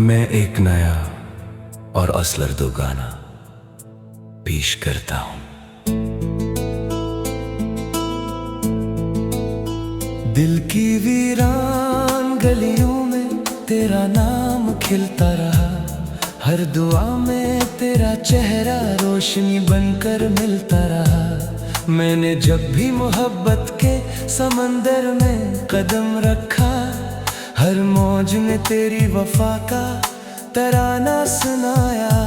मैं एक नया और असलर्दो गाना पेश करता हूं। दिल की वीरान गलियों में तेरा नाम खिलता रहा, हर दुआ में तेरा चेहरा रोशनी बनकर मिलता रहा। मैंने जब भी मोहब्बत के समंदर में कदम रखा, हर मौज में तेरी वफा का तराना सुनाया।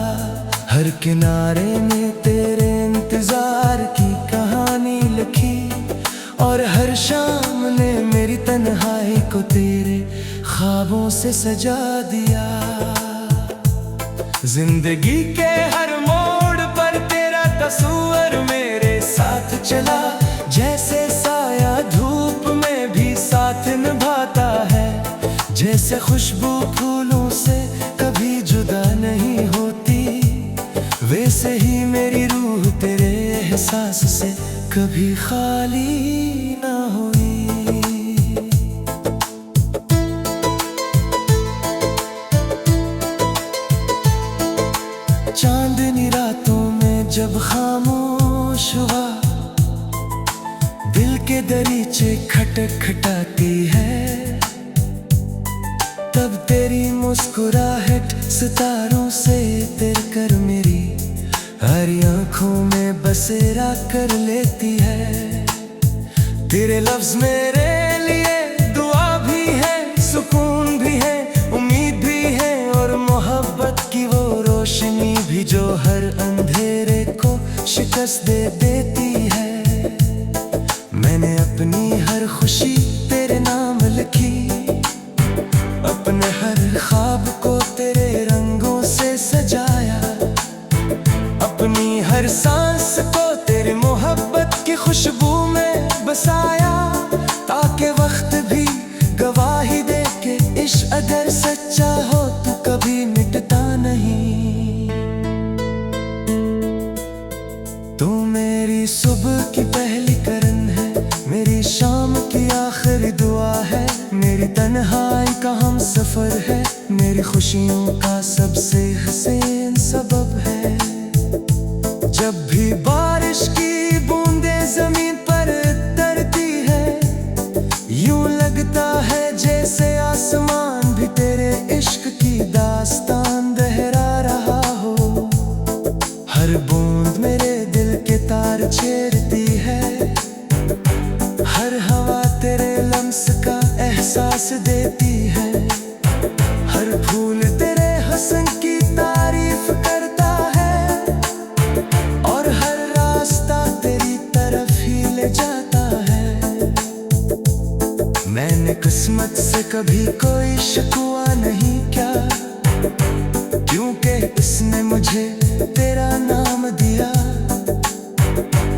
हर किनारे में तेरे इंतजार की कहानी लिखी, और हर शाम ने मेरी तन्हाई को तेरे ख्वाबों से सजा दिया। जिंदगी के हर मोड़ पर तेरा तस्वीर मेरे साथ चला, जैसे साया धूप में भी साथ निभाता है। जैसे खुशबू फूलों से कभी जुदा नहीं होती, वैसे ही मेरी रूह तेरे एहसास से कभी खाली ना हुई। चांदनी रातों में जब खामोश हुआ, दिल के दरीचे खटक खटाती है, तब तेरी मुस्कुराहट सितारों से तेर कर मेरी हरी आंखों में बसेरा कर लेती है। तेरे लफ्ज मेरे लिए दुआ भी है, सुकून भी है, उम्मीद भी है, और मोहब्बत की वो रोशनी भी जो हर अंधेरे को शिकस्त दे देती है। मैंने अपनी हर खुशी तेरे नाम लिखी, अपने हर ख्वाब को तेरे रंगों से सजाया, अपनी हर सांस को तेरी मोहब्बत की खुशबू में बसाया, ताकि वक्त भी गवाही दे के इश्क अगर सच्चा हो तो कभी मिटता नहीं। तू मेरी सुबह की पहली करन है, मेरी शाम की आखिरी दुआ है, मेरी तन्हाई का हम सफर है, मेरी खुशियों का सबसे हसीन सबब है। जब भी बारिश की बूंदें जमीन पर तरती है, यूं लगता है जैसे आसमान भी तेरे इश्क की दास्तान दोहरा रहा हो। हर बूंद मेरे दिल के तार छेड़ती है, हर हवा तेरे लम्स का एहसास देती है, हर फूल तेरे हसन की तारीफ करता है, और हर रास्ता तेरी तरफ ही ले जाता है। मैंने किस्मत से कभी कोई शिकवा नहीं किया, क्योंकि इसने मुझे तेरा नाम दिया,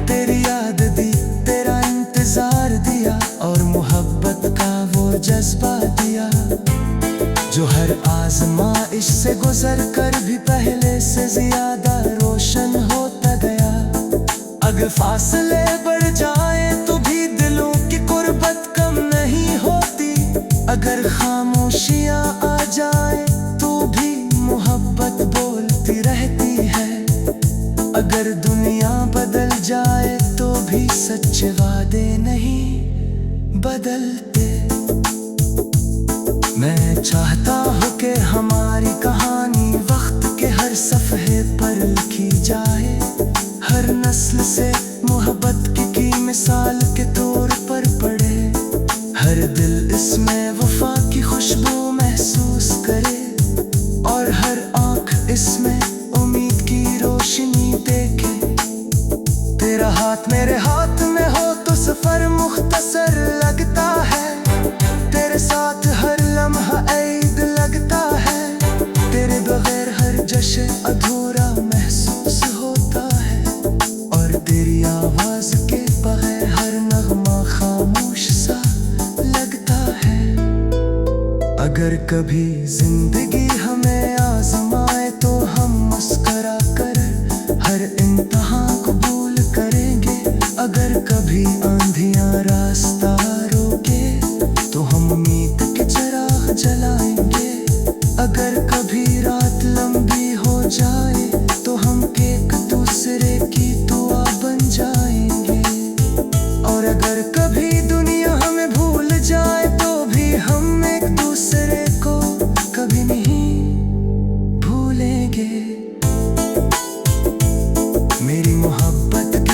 तेरी याद दी, तेरा इंतजार दिया, और मोहब्बत का वो जज्बा दिया, जो हर आज़माइश से गुजर कर भी पहले से ज्यादा रोशन होता गया। अगर फासले बढ़ जाए तो भी दिलों की कुर्बत कम नहीं होती, अगर खामोशियां आ जाए तो भी मोहब्बत बोलती रहती है, अगर दुनिया बदल जाए तो भी सच्चे वादे नहीं बदलते। मैं चाहता हूँ कि हमारी कहानी वक्त के हर सफ़हे पर लिखी जाए, हर नस्ल से मोहब्बत की मिसाल के तौर पर पढ़े, हर दिल इसमें वफा की खुशबू महसूस करे, और हर आँख इसमें उम्मीद की रोशनी देखे। तेरा हाथ मेरे हाथ में हो तो सफर मुख्तसर लगता है, तेरे साथ हर लम्हा ईद लगता है, तेरे बगैर हर जश्न अधूरा महसूस होता है, और तेरी आवाज के बगैर हर नगमा खामोश सा लगता है। अगर कभी जिंदगी हमें आजमाए तो हम मुस्कुरा कर हर इम्तिहान कबूल करेंगे, अगर कभी आंधियां रास्ता रोके तो हम उम्मीद के चिराग जलाएंगे, अगर कभी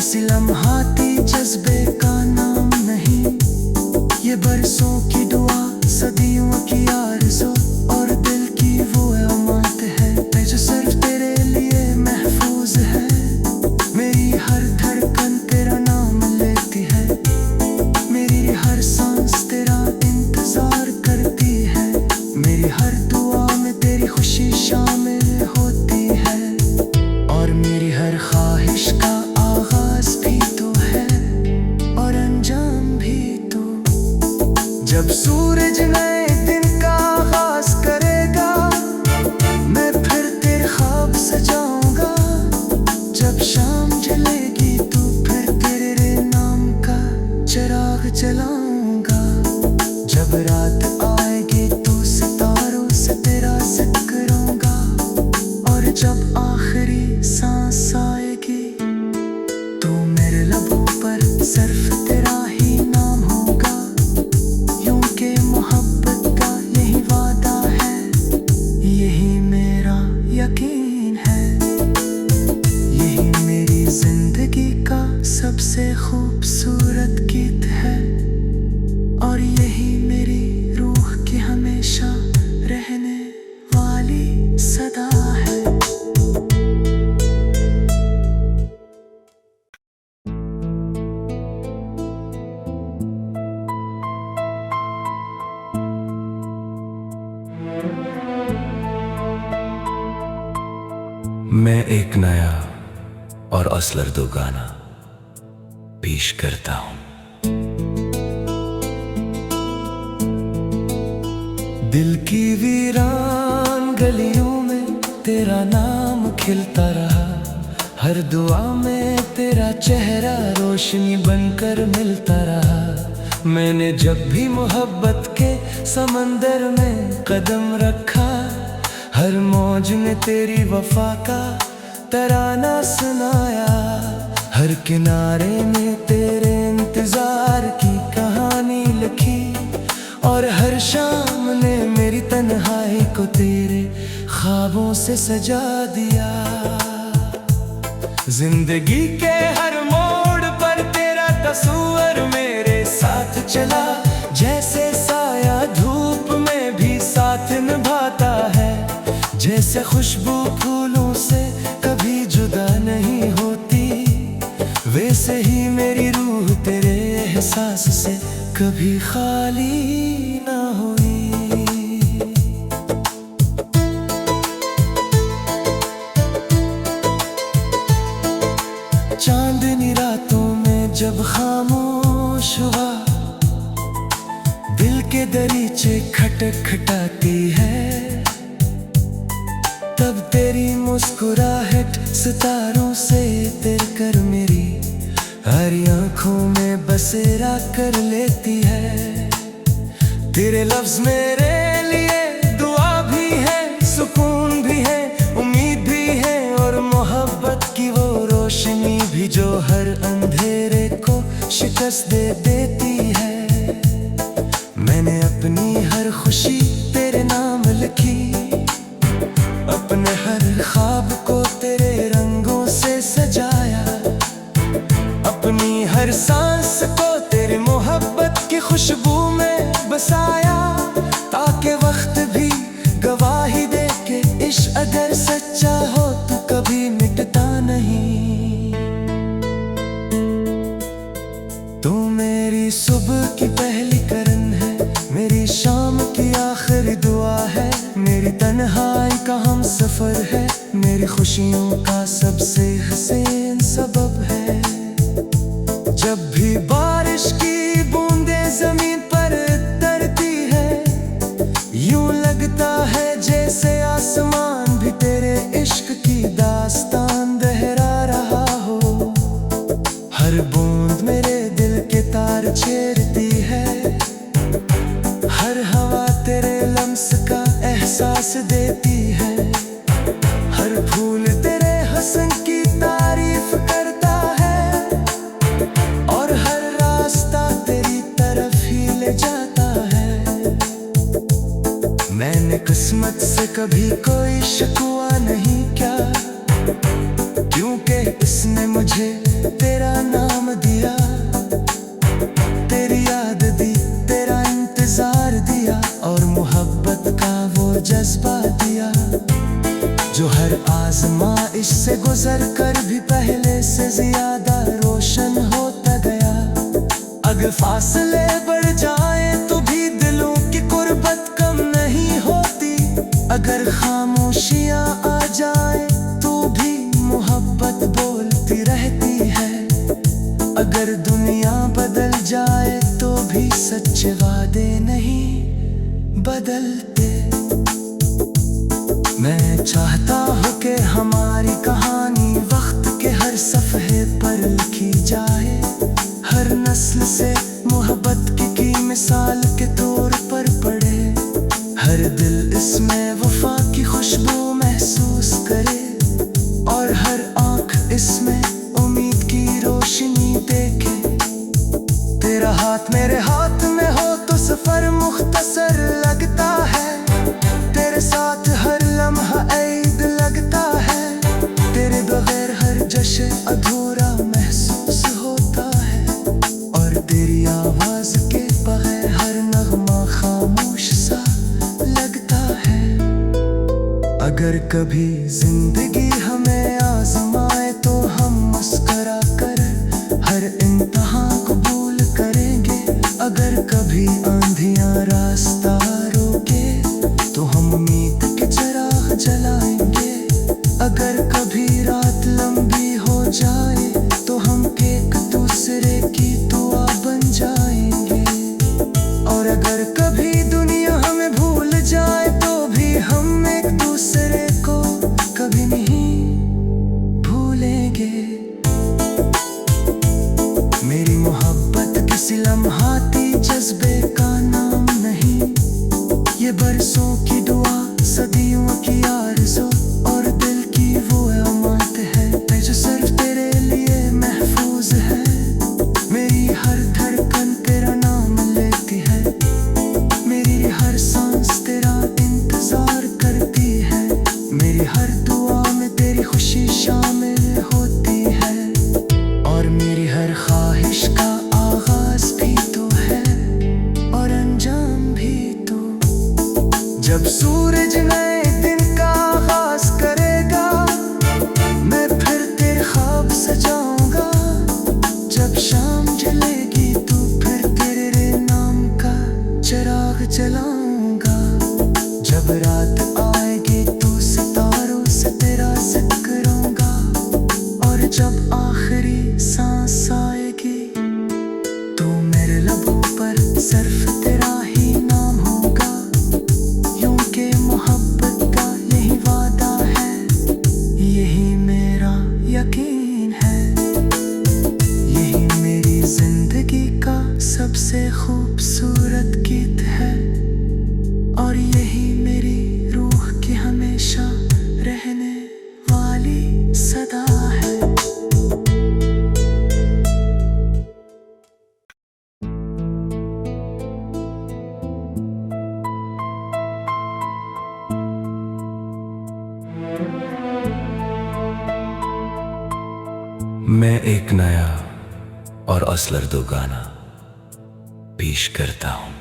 किसी लम्हाती जज्बे का नाम नहीं, ये बरसों की दुआ, सदियों की आरज़ू और दिल की वो अमानत है जो सिर्फ तेरे लिए महफूज है। मेरी हर धड़कन तेरा नाम लेती है, मेरी हर सांस तेरा इंतजार करती है, मेरी हर दुआ में तेरी खुशी शामिल होती है, और मेरी हर ख्वाहिश का आगाज भी तो है और अंजाम भी तो। जब सूरज नए दिन का आगाज करेगा, मैं फिर तेरे ख्वाब सजाऊंगा। जब शाम जलेगी तो फिर तेरे नाम का चिराग जलाऊंगा। जब रात आएगी तो सितारों से तेरा जिक्र होगा, और जब आखिरी सांस आएगी तो मेरे लबों पर सिर्फ तेरा ही नाम होगा। यूं के मोहब्बत का यही वादा है, यही मेरा यकीन है, यही मेरी जिंदगी का सबसे खूबसूरत गीत है, और यही मेरी रूह की हमेशा रहने वाली सदा है। मैं एक नया और असलर्दो गाना पेश करता हूँ। दिल की वीरान गलियों में तेरा नाम खिलता रहा, हर दुआ में तेरा चेहरा रोशनी बनकर मिलता रहा। मैंने जब भी मोहब्बत के समंदर में कदम रखा, हर मौज ने तेरी वफा का तराना सुनाया, हर किनारे में तेरे इंतजार की कहानी लिखी, और हर शाम ने मेरी तन्हाई को तेरे ख्वाबों से सजा दिया। जिंदगी के हर मोड़ पर तेरा तस्वीर मेरे साथ चला, जैसे साया धूप में भी साथ निभाता है, जैसे खुशबू फूलों से कभी जुदा नहीं होती, वैसे ही मेरी रूह तेरे एहसास से कभी खाली ना हुई। चांदनी रातों में जब खामोश हुआ, दिल के दरीचे खटखटाती है, तब तेरी मुस्कुराहट सितारों से तेर कर मेरी हरी आंखों में बसेरा कर लेती है। तेरे लफ्ज मेरे लिए दुआ भी है, सुकून भी है, उम्मीद भी है, और मोहब्बत की वो रोशनी भी जो हर अंधेरे को शिकस्त दे देती है। मैंने अपनी हर खुशी तेरे नाम लिखी, अपने हर ख्वाब को तेरे रंगों से सजाया, अपनी हर सांस को तेरी मोहब्बत की खुशबू में बसाया, ताकि वक्त भी गवाही दे के इश्क अगर सच्चा हो तो कभी मिटता नहीं। तू मेरी सुबह की पहली करन है, मेरी शाम की आखिरी दुआ है, मेरी तन्हाई का हम सफर है, मेरी खुशियों का सबसे हसीन सबब है। जब भी बारिश की बूंदें जमीन पर तरती है, यूं लगता है जैसे आसमान भी तेरे इश्क की दास्तान दोहरा रहा हो। हर बूंद मेरे दिल के तार छेड़ती है, हर हवा तेरे लम्स का एहसास देती है, हर फूल तेरे हसन की तारीफ करता है, और हर रास्ता तेरी तरफ ही ले जाता है। मैंने किस्मत से कभी कोई शिकवा नहीं किया, क्योंकि इसने मुझे तेरा गुजर कर भी पहले से ज्यादा रोशन होता गया। अगर फासले बढ़ जाए तो भी दिलों की कुर्बत कम नहीं होती। अगर खामोशियां आ जाए तो भी मोहब्बत बोलती रहती है। अगर दुनिया बदल जाए तो भी सच्चे वादे नहीं बदलते। मैं चाहता हूँ कि हमारी कहानी वक्त के हर सफ़हे पर लिखी जाए। हर नस्ल से मोहब्बत की मिसाल के तौर पर पढ़े। हर दिल इसमें वफा की खुशबू महसूस करे और हर आँख इसमें उम्मीद की रोशनी देखे। तेरा हाथ मेरे हाथ में हो तो सफर मुख्तसर लगता है। तेरे साथ हर लम्हा ईद लगता है। तेरे बगैर हर जश्न अधूरा महसूस होता है। और तेरी आवाज के बगैर हर नगमा खामोश सा लगता है। अगर कभी जिंदगी हमें आजमाए तो हम मुस्कुरा कर हर इम्तिहान कबूल करेंगे। अगर कभी आंधियां रास्ता रोके तो हम उम्मीद के चिराग जलाएंगे। अगर कभी रात लंबी हो जाए तो हम एक दूसरे की दुआ बन जाएंगे। और अगर कभी दुनिया हमें भूल जाए तो भी हम एक दूसरे को कभी नहीं भूलेंगे। मेरी मोहब्बत किसी लम्हाती जज्बे का नाम नहीं। ये बरसों की दुआ, सदियों की आरज़ू और दिल की वो अमानत है जो सिर्फ तेरे लिए महफूज है। मेरी हर धड़कन तेरा नाम लेती है। मेरी हर सांस तेरा इंतजार करती है। मेरी हर दुआ में तेरी खुशी शामिल होती है। और मेरी हर ख्वाहिश का आगाज भी तो है और अंजाम भी तो। जब सूरज नए दिन का आगाज करेगा मैं फिर तेरे ख्वाब सजाऊंगा। जब शाम जलेगी तो फिर तेरे नाम का चिराग जलाऊंगा। जब रात आएगी तो सितारों से तेरा जिक्र करूंगा। और जब आखिरी सांस आएगी तो मेरे लबों पर सिर्फ तेरा ही नाम होगा। यूं के मोहब्बत का यही वादा है। यही मेरा यकीन है। यही मेरी जिंदगी का सबसे खूबसूरत गीत है। और यही मेरी रूह की हमेशा रहने वाली सदा है। मैं एक नया और असलर्दो गाना पेश करता हूँ।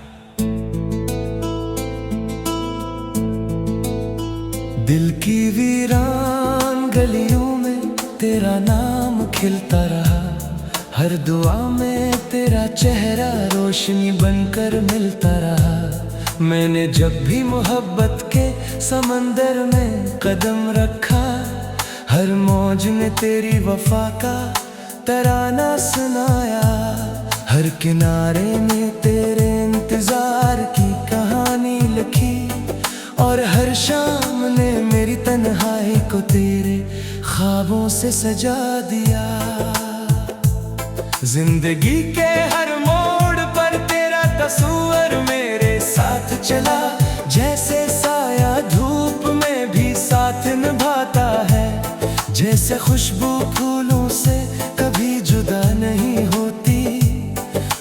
दिल की वीरान गलियों में तेरा नाम खिलता रहा। हर दुआ में तेरा चेहरा रोशनी बनकर मिलता रहा। मैंने जब भी मोहब्बत के समंदर में कदम रखा हर मौज ने तेरी वफा का तराना सुनाया। हर किनारे में तेरे इंतजार की कहानी लिखी। और हर शाम ने मेरी तन्हाई को तेरे ख्वाबों से सजा दिया। जिंदगी के हर मोड़ पर तेरा तस्वीर मेरे साथ चला। जैसे साया धूप में भी साथ निभाता है। जैसे खुशबू फूलों से कभी जुदा नहीं होती।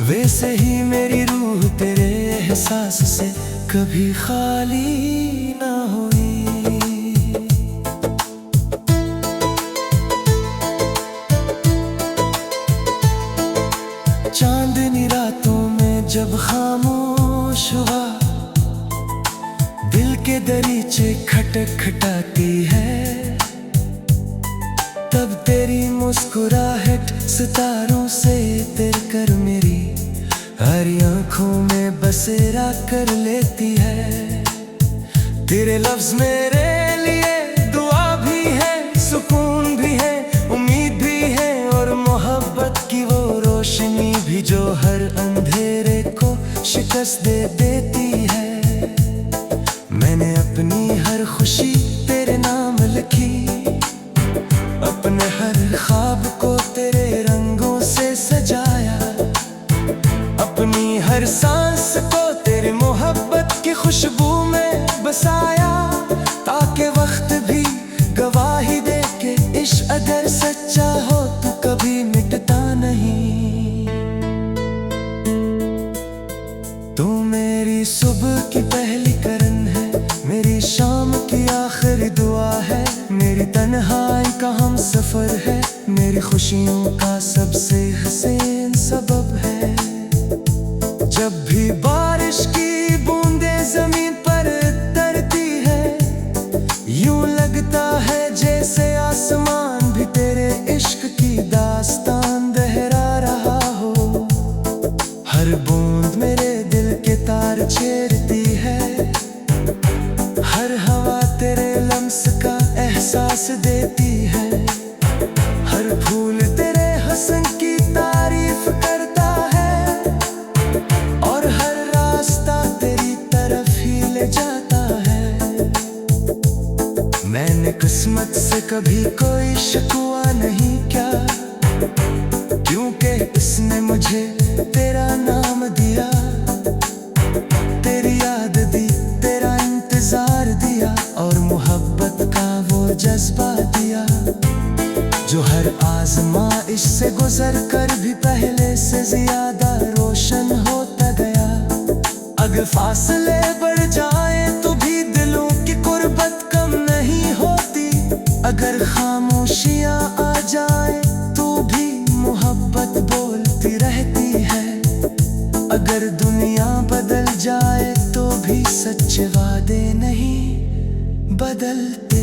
वैसे ही मेरी रूह तेरे एहसास से कभी खाली ना हुई। चांदनी रातों में जब खामोश हुआ दिल के दरीचे खटक खटाती है। तब तेरी मुस्कुराहट सितारों से तेर कर मेरी हरी आंखों में बसेरा कर लेती है। तेरे लफ्ज मेरे लिए दुआ भी है, सुकून भी है, उम्मीद भी है और मोहब्बत की वो रोशनी भी जो हर अंधेरे को शिकस्त दे देती है। मैंने अपनी हर खुशी तेरे नाम लिखी, अपने हर ख्वाब को तेरे रंगों से सजाया, अपनी हर सांस को तेरी मोहब्बत की खुशबू में बसाया, ताकि वक्त भी गवाही दे के इश्क अगर सच्चा हो तो कभी मिटता नहीं। तू मेरी सुबह की पहली करन है, मेरी शाम की आखिरी दुआ है, मेरी तन्हाई का हम सफर है, मेरी खुशियों का सबसे हसीन सबब है। जब भी बारिश की बूंदें जमीन पर तरती है, यूं लगता है जैसे आसमान भी तेरे इश्क की दास्तान दोहरा रहा हो। हर बूंद मेरे दिल के तार छेड़ती है, हर हवा तेरे लम्स का एहसास देती है, हर फूल तेरे हसन की तारीफ करता है और हर रास्ता तेरी तरफ ही ले जाता है। मैंने किस्मत से कभी कोई शिकवा नहीं क्या, क्योंकि इसने मुझे तेरा नाम दिया, तेरी याद दी, तेरा इंतजार दिया और मोहब्बत का वो जज्बा दिया, जो हर आज़माइश से गुजर कर भी पहले से ज्यादा रोशन होता गया। अगर फासले बढ़ जाए तो भी दिलों की कुर्बत कम नहीं होती, अगर खामोशियां आ जाए तो भी मोहब्बत बोलती रहती है, अगर दुनिया बदल जाए तो भी सच्चे वादे नहीं बदलते।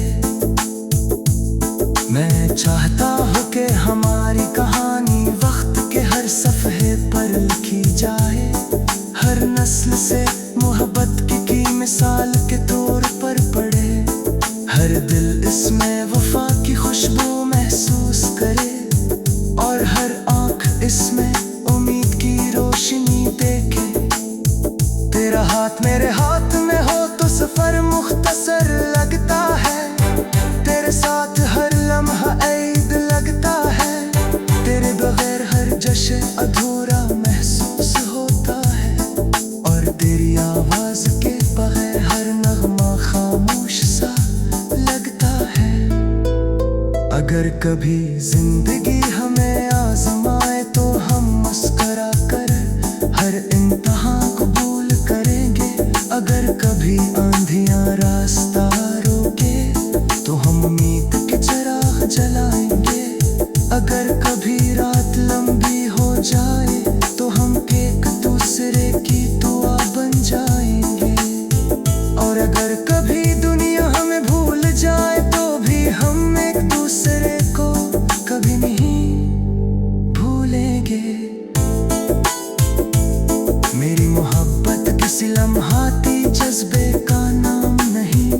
मैं चाहता हूँ कि हमारी कहानी वक्त के हर सफ़हे पर लिखी जाए, हर नस्ल से मोहब्बत की मिसाल के तौर पर पढ़े, हर दिल इसमें वफा की खुशबू महसूस करे और हर आँख इसमें उम्मीद की रोशनी देखे। तेरा हाथ मेरे हाथ में हो तो सफर मुख्तसर लगता है, तेरे साथ हर लम्हा ईद लगता है, तेरे बगैर हर जश्न अधूरा महसूस होता है और तेरी आवाज के बगैर हर नगमा खामोश सा लगता है। अगर कभी जिंदगी हमें आजमाए तो हम मुस्कुरा कर हर इम्तिहान कबूल करेंगे, अगर कभी आंधियां रास्ता रोके तो हम उम्मीद के चिराग जलाएंगे, अगर कभी रात लंबी हो जाए तो हम एक दूसरे की दुआ बन जाएंगे, और अगर कभी दुनिया हमें भूल जाए तो भी हम एक दूसरे को कभी नहीं भूलेंगे। मेरी मोहब्बत किसी लम्हाती जज्बे का नाम नहीं,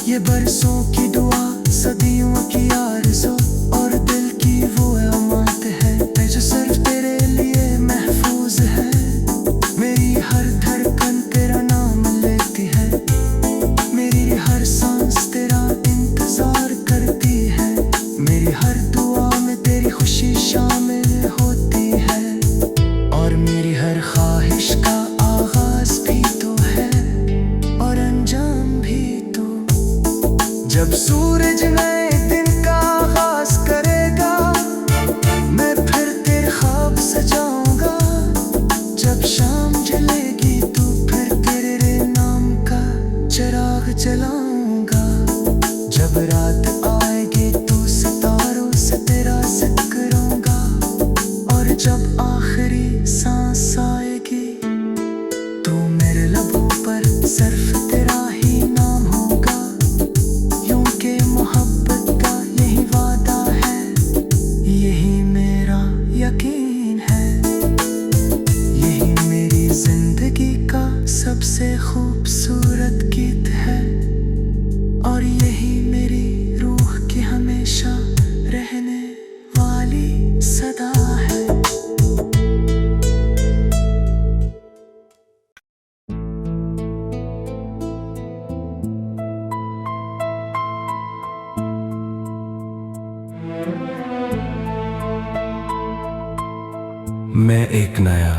ये बरसों की दुआ, सदियों की आरज़ू और दिल की वो अमानत है जो सिर्फ तेरे मैं एक नया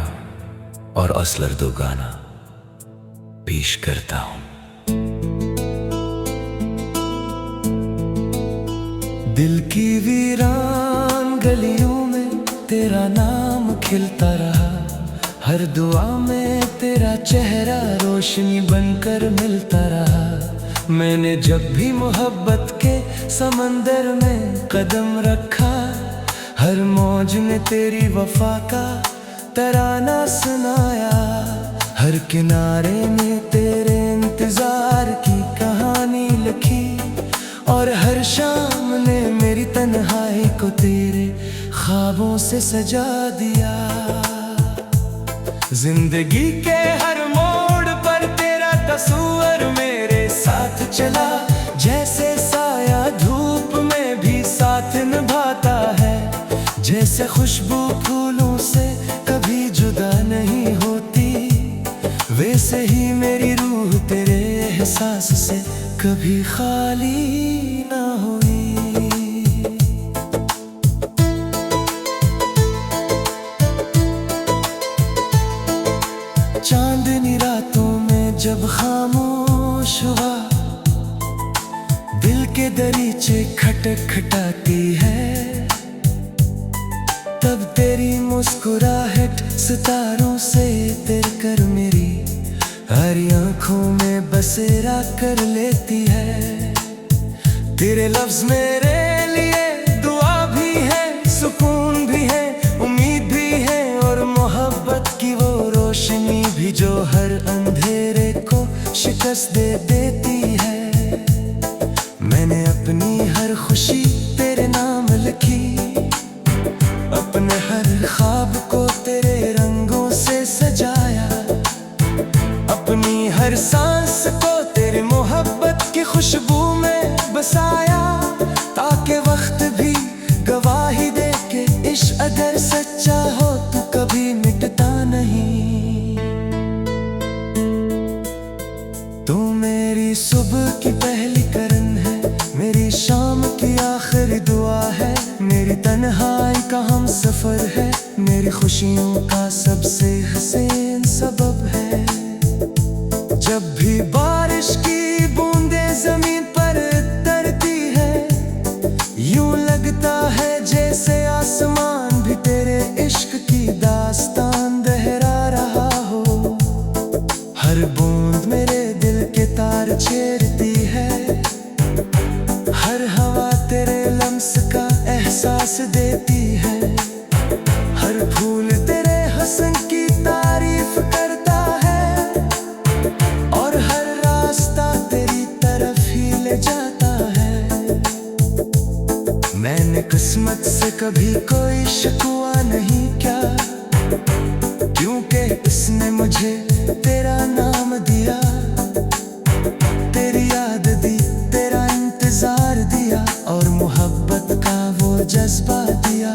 और असलर दो गाना पेश करता हूं। दिल की वीरान गलियों में तेरा नाम खिलता रहा, हर दुआ में तेरा चेहरा रोशनी बनकर मिलता रहा। मैंने जब भी मोहब्बत के समंदर में कदम रखा, हर मौज ने तेरी वफा का तराना सुनाया। हर किनारे में तेरे इंतजार की कहानी लिखी, और हर शाम ने मेरी तन्हाई को तेरे ख्वाबों से सजा दिया। जिंदगी के हर मोड़ पर तेरा तस्वीर मेरे साथ चला, जैसे साया धूप में भी साथ निभाता है। जैसे खुशबू फूलों से कभी जुदा नहीं होती, वैसे ही मेरी रूह तेरे एहसास से कभी खाली ना हुई। चांदनी रातों में जब खामोश हुआ, दिल के दरीचे खटक खटाती है, तब तेरी मुस्कुराहट सितारों से तेर कर मेरी हरी आंखों में बसेरा कर लेती है। तेरे लफ्ज मेरे लिए दुआ भी है, सुकून भी है, उम्मीद भी है, और मोहब्बत की वो रोशनी भी जो हर अंधेरे को शिकस्त दे देती है। मैंने अपनी हर खुशी तेरे नाम लिखी, अपने हर ख्वाब को तेरे रंगों से सजाया, अपनी हर सांस को तेरी मोहब्बत की खुशबू में बसाया, ताकि वक्त भी गवाही दे के इश्क अगर सच्चा हो तो कभी मिटता नहीं। तू मेरी सुबह की पहली करन है, मेरी शाम की आखिरी दुआ है, मेरी तन्हाई का हम सफर है, मेरी खुशियों का सबसे हसीन सबब है। जब भी बारिश की बूंदें जमीन पर तरती है, यूं लगता है जैसे आसमान भी तेरे इश्क की दास्तान दोहरा रहा हो। हर बूंद मेरे दिल के तार छेड़ती है, हर हवा तेरे लम्स का एहसास देती है, हर फूल तेरे हसन की तारीफ करता है, और हर रास्ता तेरी तरफ ही ले जाता है। मैंने किस्मत से कभी कोई शिकवा नहीं किया, क्योंकि इसने मुझे तेरा नाम दिया, तेरी याद दी, तेरा इंतजार दिया, और मोहब्बत का वो जज्बा दिया,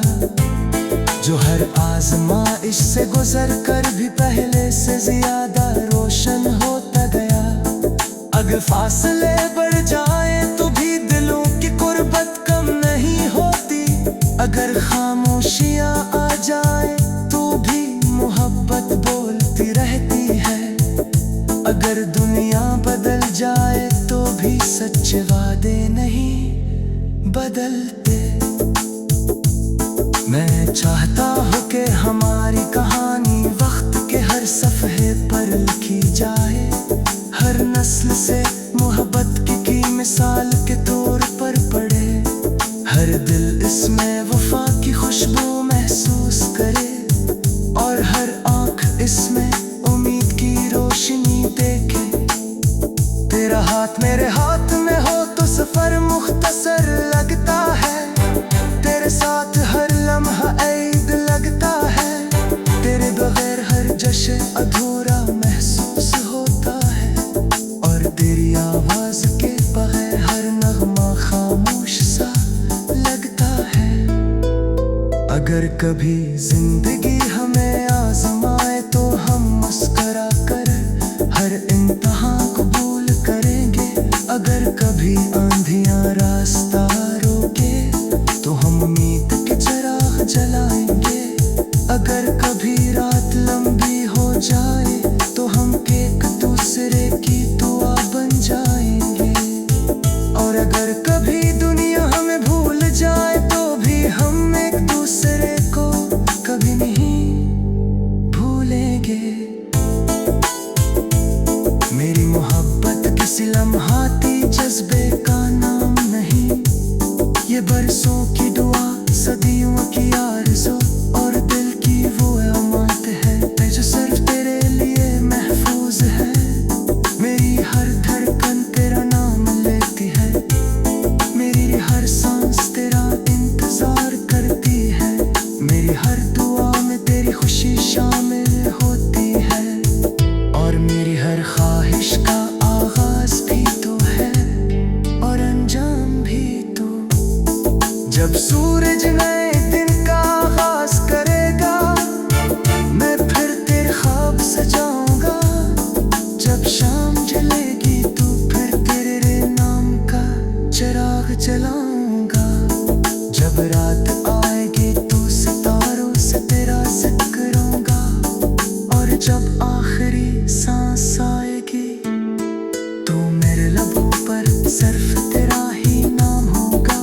जो हर आज़माइश से गुजर कर भी पहले से ज्यादा रोशन होता गया। अगर फासले बढ़ जाए तो भी दिलों की कुर्बत कम नहीं होती, अगर खामोशियां आ जाए तो भी मोहब्बत बोलती रहती है, अगर दुनिया बदल जाए तो भी सच्चे वादे नहीं बदलते। मैं चाहता हूँ कि हमारी कहानी वक्त के हर सफ़हे पर लिखी जाए, हर नस्ल से मोहब्बत की मिसाल के तौर पर पढ़े, हर दिल इसमें वफा की खुशबू महसूस करे, और हर आँख इसमें उम्मीद की रोशनी देखे। तेरा हाथ मेरे हाथ में हो तो सफर मुख्तसर लगता है, तेरे साथ हर लम्हा ईद लगता है, तेरे बगैर हर जश्न अधूरा महसूस होता है, और तेरी आवाज के बगैर हर नगमा खामोश सा लगता है। अगर कभी जिंदगी हमें आजमाए तो हम मुस्कुरा कर हर इम्तिहान कबूल करेंगे, अगर कभी आंधियां रास्ता रोके तो हम उम्मीद के चिराग जलाएंगे, अगर कभी सूरज नए दिन का आगाज करेगा, मैं फिर तेरे ख्वाब सजाऊंगा। जब शाम जलेगी तो फिर तेरे नाम का चिराग जलाऊंगा। जब रात आएगी तो सितारों से तेरा जिक्र करूंगा, और जब आखिरी सांस आएगी तो मेरे लबों पर सिर्फ तेरा ही नाम होगा।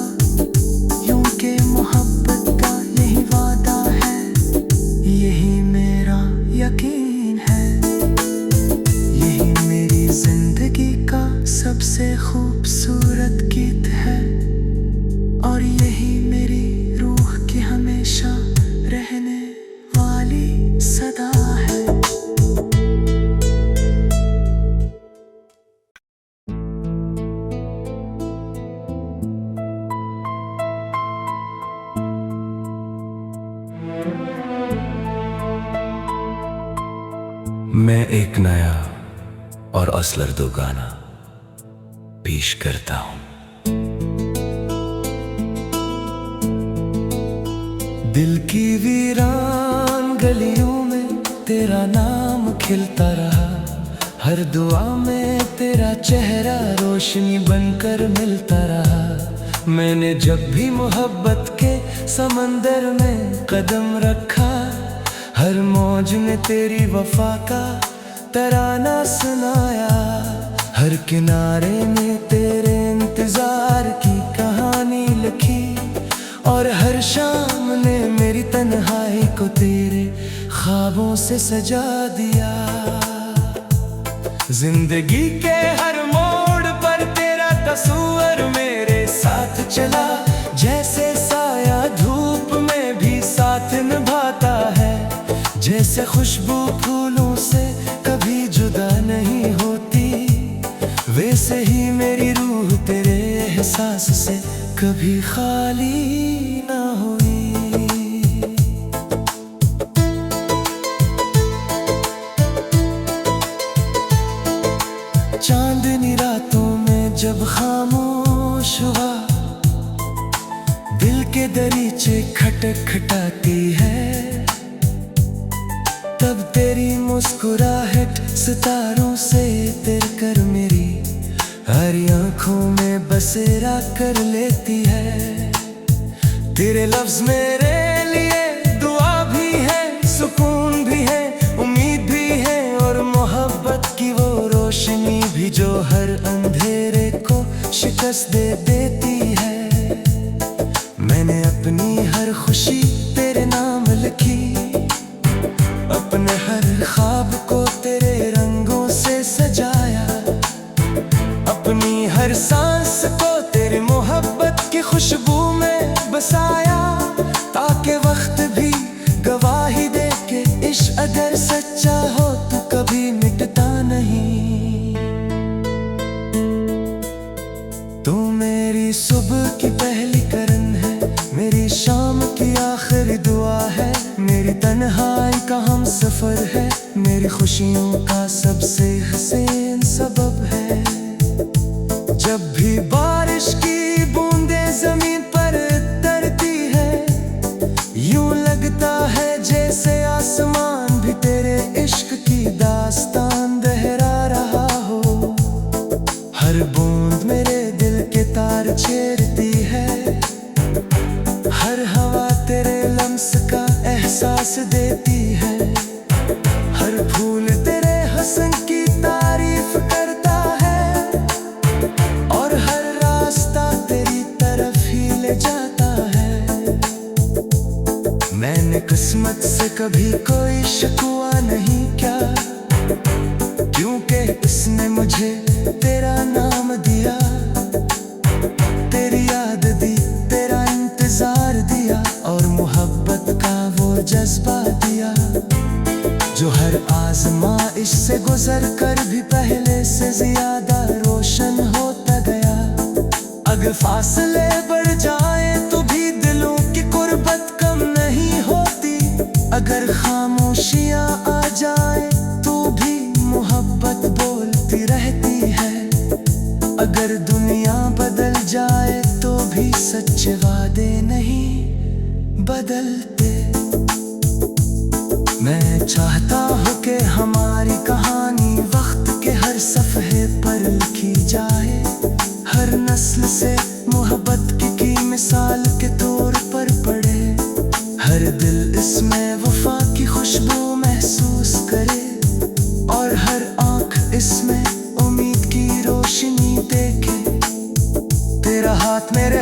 यूं के मोहब्बत का यही वादा है, यही मेरा यकीन है। यही मेरी जिंदगी का सबसे खूबसूरत गीत है, और यही मेरी रूह की हमेशा रहने वाली सदा है। मैं एक नया और असलर्दो गाना पेश करता हूं। दिल की वीरान गलियों में तेरा नाम खिलता रहा, हर दुआ में तेरा चेहरा रोशनी बनकर मिलता रहा। मैंने जब भी मोहब्बत के समंदर में कदम रखा, हर मौज ने तेरी वफा का तराना सुनाया। हर किनारे में तेरे इंतजार की कहानी लिखी, और हर शाम ने मेरी तन्हाई को तेरे ख्वाबों से सजा दिया। जिंदगी के हर मोड़ पर तेरा तस्वीर मेरे साथ चला, जैसे साया धूप में भी साथ निभाता है। जैसे खुशबू फूलों से कभी जुदा नहीं होती, वैसे ही मेरी रूह तेरे एहसास से कभी खाली ना हुई। चांदनी रातों में जब खामोश हुआ, दिल के दरीचे खटक खटाती है। तब तेरी मुस्कुराहट सितारों से तेर कर मेरी हरी आंखों में बसेरा कर लेती है। तेरे लफ्ज मेरे लिए दुआ भी है, सुकून भी है, उम्मीद भी है, और मोहब्बत की वो रोशनी भी जो हर अंधेरे को शिकस्त दे देती है। मैंने अपनी हर खुशी तेरे नाम लिखी, अपने हर ख्वाब को तेरे रंगों से सजाया। अपनी हर सांस को तेरी मोहब्बत की खुशबू में बसाया, ताकि वक्त भी गवाही दे के इश्क अगर सच्चा हो तो कभी मिटता नहीं। तू मेरी सुबह की पहली करन है, मेरी शाम की आखिरी दुआ है। मेरी तन्हाई का हम सफर है, मेरी खुशियों का सबसे हसीन सबब है। जब भी बारिश की बूंदें जमीन पर तरती है, यूं लगता है जैसे आसमान भी तेरे इश्क की दास्तान दोहरा रहा हो। हर बूंद मेरे दिल के तार छेड़ती है, हर हवा तेरे लम्स का एहसास देती है। हर फूल तेरे हसन की तारीफ करता है, और हर रास्ता तेरी तरफ ही ले जाता है। मैंने किस्मत से कभी कोई शिकवा नहीं किया, क्योंकि इसने मुझे तेरा नाम दिया। तेरी याद दी, तेरा इंतजार दिया, और मोहब्बत का वो जज्बा दिया, जो हर आजमाइश से गुजर कर भी पहले से ज्यादा रोशन होता गया। अगर फासले बढ़ जाए तो भी दिलों की कुर्बत कम नहीं होती, अगर खामोशियां आ जाए तो भी मोहब्बत बोलती रहती है। अगर दुनिया बदल जाए तो भी सच्चे वादे नहीं बदलते। मैं चाहता हूँ कि हमारी कहानी वक्त के हर सफ़हे पर लिखी जाए, हर नस्ल से मोहब्बत की मिसाल के तौर पर पढ़े, हर दिल इसमें वफा की खुशबू महसूस करे, और हर आँख इसमें उम्मीद की रोशनी देखे। तेरा हाथ मेरे